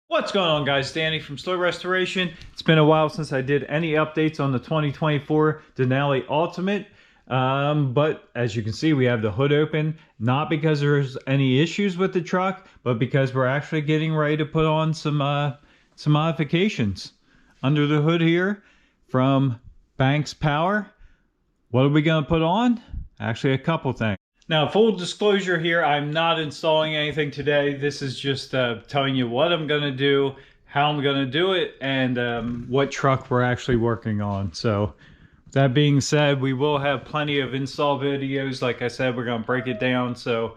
What's going on, guys? Danny from Slow Restoration. It's been a while since I did any updates on the 2024 Denali Ultimate. But as you can see, we have the hood open, not because there's any issues with the truck, but because we're actually getting ready to put on some modifications under the hood here from Banks Power. What are we going to put on? Actually, a couple things. Now, full disclosure here, I'm not installing anything today. This is just telling you what I'm going to do, how I'm going to do it, and what truck we're actually working on. So, that being said, we will have plenty of install videos. Like I said, we're going to break it down. So,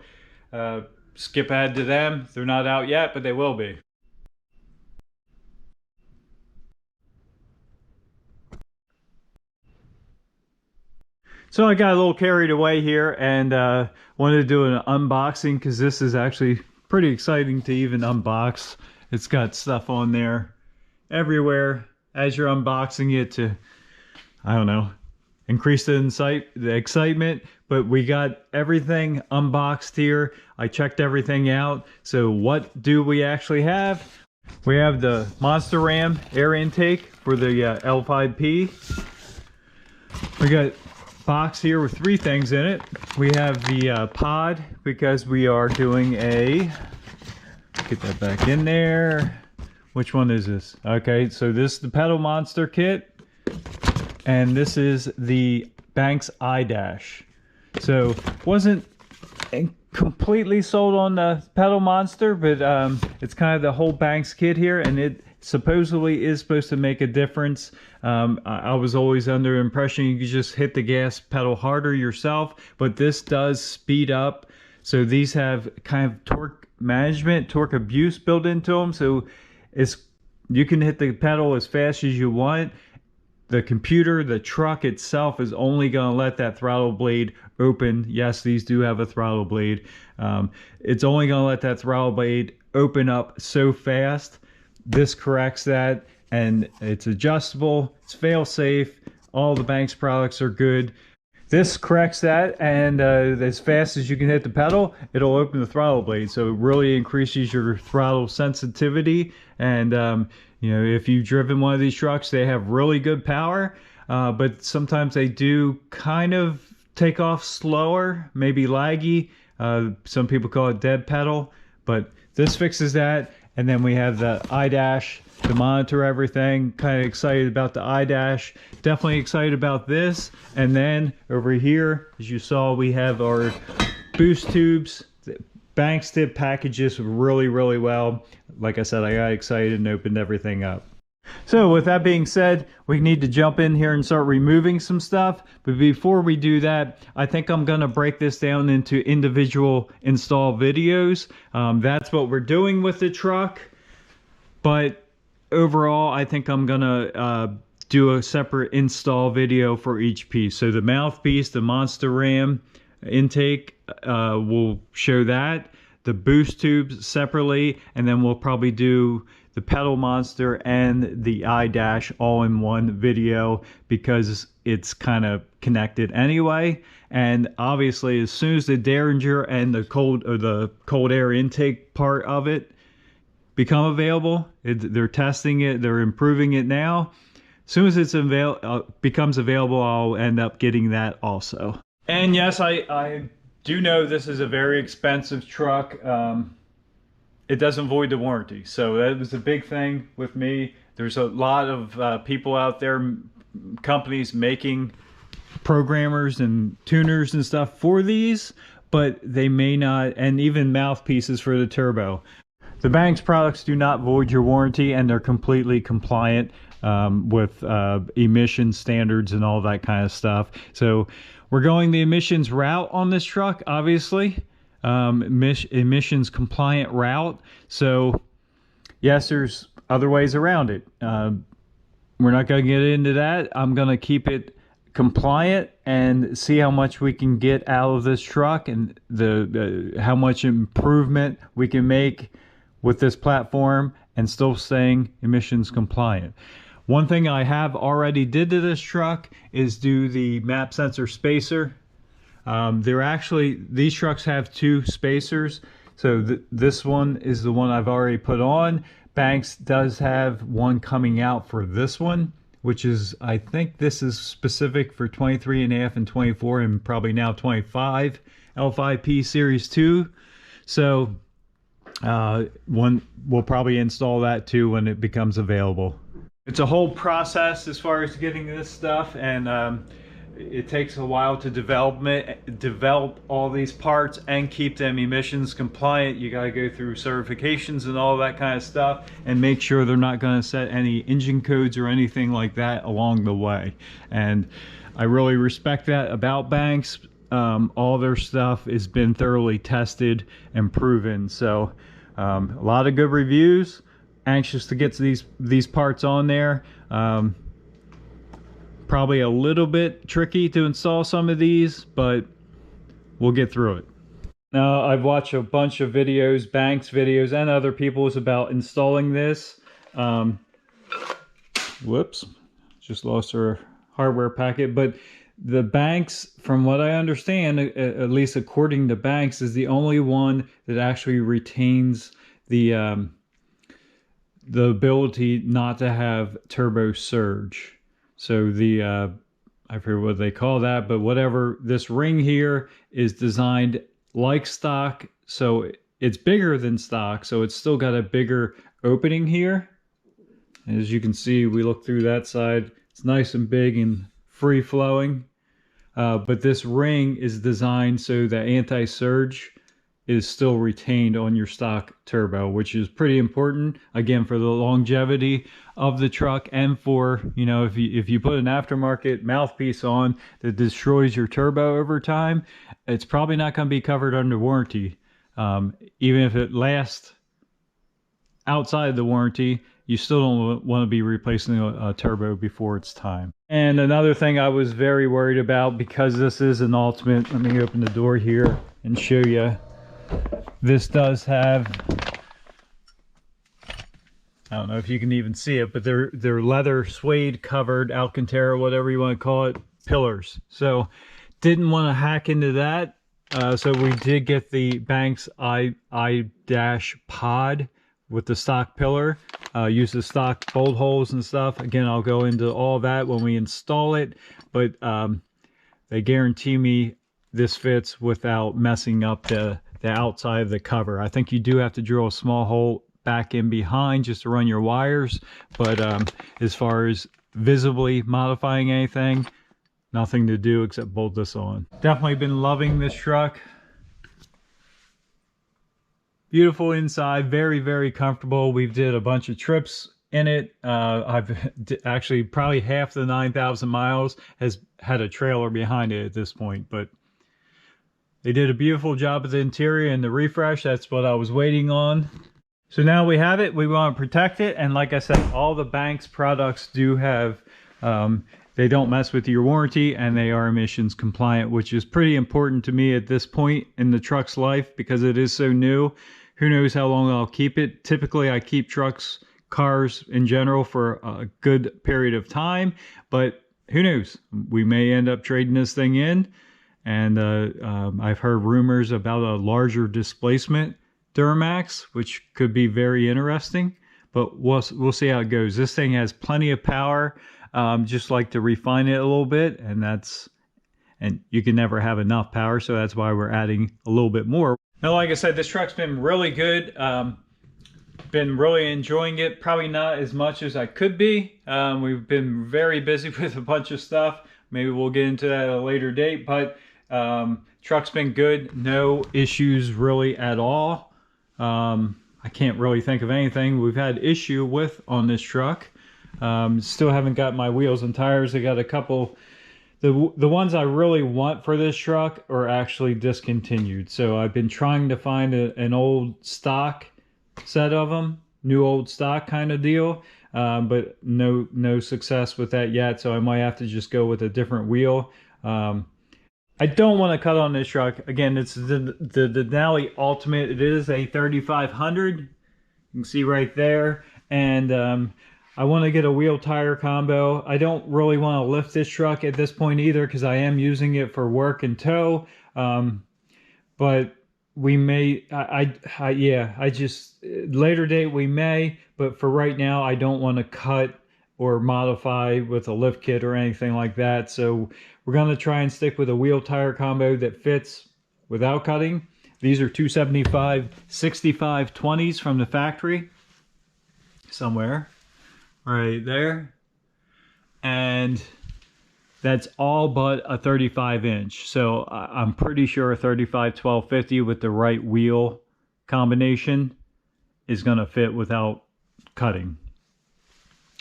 skip ahead to them. They're not out yet, but they will be. So I got a little carried away here and wanted to do an unboxing because this is actually pretty exciting to even unbox. It's got stuff on there everywhere as you're unboxing it to, I don't know, increase the excitement. But we got everything unboxed here. I checked everything out. So what do we actually have? We have the Monster Ram air intake for the L5P. We got box here with three things in it. We have the pod because we are doing a, get that back in there. Which one is this? Okay, so this is the pedal monster kit, and this is the Banks iDash. So wasn't completely sold on the pedal monster, but it's kind of the whole Banks kit here, and it supposedly is supposed to make a difference. I was always under the impression you could just hit the gas pedal harder yourself, but this does speed up. So these have kind of torque management, torque abuse built into them. So you can hit the pedal as fast as you want. The computer, the truck itself is only going to let that throttle blade open. Yes, these do have a throttle blade. It's only going to let that throttle blade open up so fast. This corrects that, and it's adjustable, it's fail safe. All the Banks products are good. This corrects that, and as fast as you can hit the pedal, it'll open the throttle blade. So it really increases your throttle sensitivity. And you know, if you've driven one of these trucks, they have really good power, but sometimes they do kind of take off slower, maybe laggy. Some people call it dead pedal, but this fixes that. And then we have the iDash to monitor everything. Kind of excited about the iDash. Definitely excited about this. And then over here, as you saw, we have our boost tubes. Banks did package this really, really well. Like I said, I got excited and opened everything up. So with that being said, we need to jump in here and start removing some stuff. But before we do that, I think I'm going to break this down into individual install videos. That's what we're doing with the truck. But overall, I think I'm going to do a separate install video for each piece. So the mouthpiece, the Monster Ram intake, we'll show that. The boost tubes separately, and then we'll probably do the pedal monster and the iDash all in one video because it's kind of connected anyway. And obviously, as soon as the Derringer and the cold air intake part of it become available, they're testing it, they're improving it now. As soon as it's becomes available, I'll end up getting that also. And yes, I do know this is a very expensive truck. It doesn't void the warranty. So that was a big thing with me. There's a lot of people out there, companies making programmers and tuners and stuff for these, but they may not, and even mouthpieces for the turbo. The Banks products do not void your warranty, and they're completely compliant with emission standards and all that kind of stuff. So we're going the emissions route on this truck, obviously. Emissions compliant route. So yes, there's other ways around it. We're not going to get into that. I'm going to keep it compliant and see how much we can get out of this truck and how much improvement we can make with this platform and still staying emissions compliant. One thing I have already did to this truck is do the map sensor spacer. These trucks have two spacers. So this one is the one I've already put on, Banks does have one coming out for this one, which is, I think this is specific for 23.5 and 24 and probably now 25 L5P Series 2. So one we'll probably install that too when it becomes available. It's a whole process as far as getting this stuff, and it takes a while to develop all these parts and keep them emissions compliant. You got to go through certifications and all that kind of stuff, and make sure they're not going to set any engine codes or anything like that along the way. And I really respect that about Banks. All their stuff has been thoroughly tested and proven. So a lot of good reviews. Anxious to get to these parts on there. Probably a little bit tricky to install some of these, but we'll get through it. Now, I've watched a bunch of videos, Banks videos, and other people's about installing this. Whoops, just lost our hardware packet. But the Banks, from what I understand, at least according to Banks, is the only one that actually retains the ability not to have turbo surge. So the, I forget what they call that, but whatever, this ring here is designed like stock. So it's bigger than stock. So it's still got a bigger opening here. And as you can see, we look through that side. It's nice and big and free flowing. But this ring is designed so that anti-surge is still retained on your stock turbo, which is pretty important, again, for the longevity of the truck, and for, you know, if you put an aftermarket mouthpiece on that destroys your turbo over time, it's probably not going to be covered under warranty. Even if it lasts outside the warranty, you still don't want to be replacing a turbo before it's time. And another thing I was very worried about, because this is an Ultimate, let me open the door here and show you. This does have, I don't know if you can even see it, but they're leather suede covered Alcantara, whatever you want to call it, pillars. So didn't want to hack into that. So we did get the Banks I-pod with the stock pillar. Use the stock bolt holes and stuff. Again, I'll go into all that when we install it, but they guarantee me this fits without messing up the outside of the cover. I think you do have to drill a small hole back in behind just to run your wires, but as far as visibly modifying anything, nothing to do except bolt this on. Definitely been loving this truck. Beautiful inside, very, very comfortable. We've did a bunch of trips in it. I've actually probably half the 9,000 miles has had a trailer behind it at this point, but they did a beautiful job of the interior and the refresh. That's what I was waiting on. So now we have it. We want to protect it. And like I said, all the Banks products do have, they don't mess with your warranty, and they are emissions compliant, which is pretty important to me at this point in the truck's life because it is so new. Who knows how long I'll keep it. Typically, I keep trucks, cars in general, for a good period of time, but who knows? We may end up trading this thing in. And I've heard rumors about a larger displacement Duramax, which could be very interesting, but we'll see how it goes. This thing has plenty of power, just like to refine it a little bit, and you can never have enough power, so that's why we're adding a little bit more. Now, like I said, this truck's been really good. Been really enjoying it. Probably not as much as I could be. We've been very busy with a bunch of stuff. Maybe we'll get into that at a later date, but truck's been good. No issues really at all. I can't really think of anything we've had issue with on this truck. Still haven't got my wheels and tires. I got a couple. The ones I really want for this truck are actually discontinued. So I've been trying to find an old stock set of them, new old stock kind of deal, but no success with that yet. So I might have to just go with a different wheel. I don't want to cut on this truck. Again, it's the Denali Ultimate. It is a 3500. You can see right there. And I want to get a wheel tire combo. I don't really want to lift this truck at this point either because I am using it for work and tow. But we may, yeah, I just, later date we may, but for right now, I don't want to cut or modify with a lift kit or anything like that. So we're going to try and stick with a wheel tire combo that fits without cutting. These are 275 65 20s from the factory somewhere right there, and that's all but a 35 inch. So I'm pretty sure a 35 1250 with the right wheel combination is going to fit without cutting.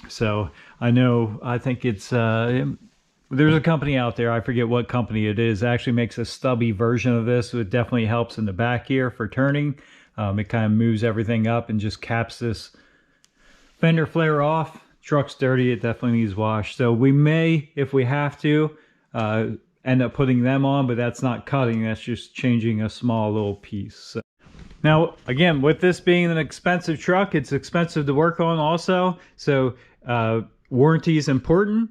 So I think it's there's a company out there, I forget what company it is, actually makes a stubby version of this. So it definitely helps in the back here for turning. It kind of moves everything up and just caps this fender flare off. Truck's dirty, it definitely needs washed. So we may, if we have to, end up putting them on, but that's not cutting, that's just changing a small little piece. So. Now, again, with this being an expensive truck, it's expensive to work on also. So warranty is important,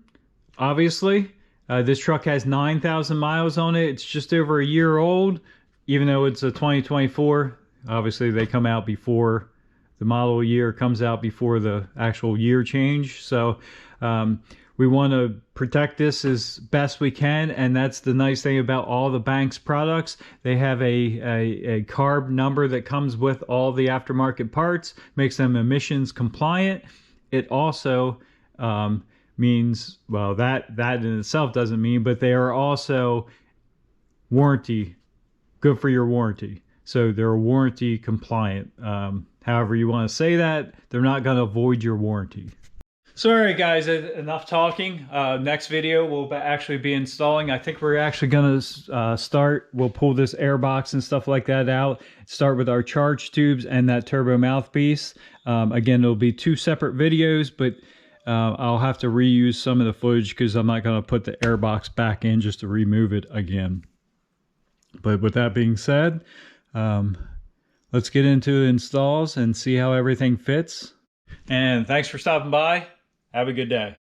obviously. This truck has 9,000 miles on it. It's just over a year old, even though it's a 2024. Obviously, they come out before the model year comes out, before the actual year change. So we want to protect this as best we can, and that's the nice thing about all the Banks products. They have a carb number that comes with all the aftermarket parts, makes them emissions compliant. It also means, well, that in itself doesn't mean, but they are also warranty, good for your warranty. So they're warranty compliant. However you want to say that, they're not going to void your warranty. So all right guys, enough talking. Next video we'll actually be installing. I think we're actually going to start, we'll pull this air box and stuff like that out, start with our charge tubes and that turbo mouthpiece. Again, it'll be 2 separate videos, but I'll have to reuse some of the footage because I'm not going to put the air box back in just to remove it again. But with that being said, let's get into the installs and see how everything fits. And thanks for stopping by. Have a good day.